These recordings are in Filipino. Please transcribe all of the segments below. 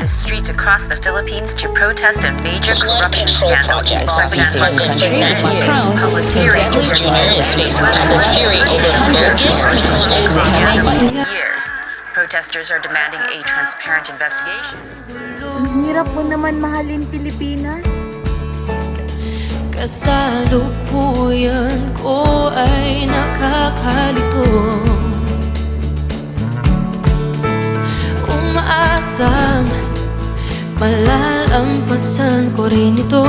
to streets across the Philippines to protest a major corruption scandal involving Southeast Asian country, which is prone public to hearing Justice over Junior is facing public fury over bogus years. Protesters are demanding a transparent investigation. Ang hirap mo naman mahalin Pilipinas. Kasalukuyan ko ay nakakalito. Umaasang malalampasan ko rin ito.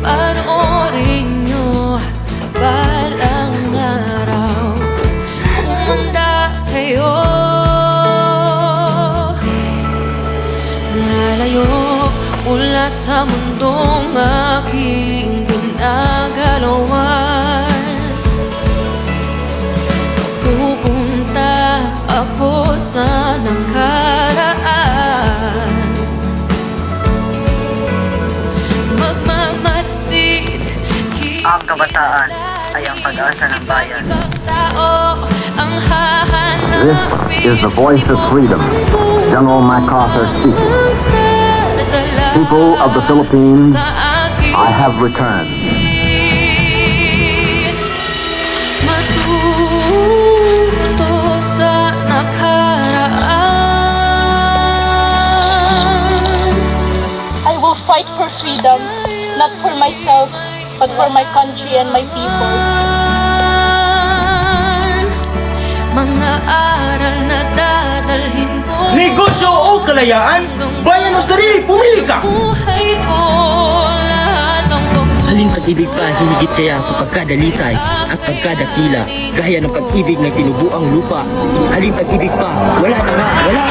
Panoorin nyo balang araw. Umanda kayo, lalayo mula sa mundong aking ginagalawan. Pupunta ako sa nakaraan, magmamasid. Ang kabataan ay ang pag-asa ng bayan. This is the voice of freedom. General MacArthur speaking. People of the Philippines, I have returned. Matuto sa nakaraan. I will fight for freedom, not for myself, but for my country and my people. Mga aral na dadalhin ko. Negosyo o kalayaan? Bayan o sarili, pumili ka! Buhay ko, lahat ng Aling pag-ibig pa hinigit kaya sa pagkadalisay at pagkadakila, gaya ng pag-ibig na tinubuang lupa. Aling pag-ibig pa, wala na nga, wala!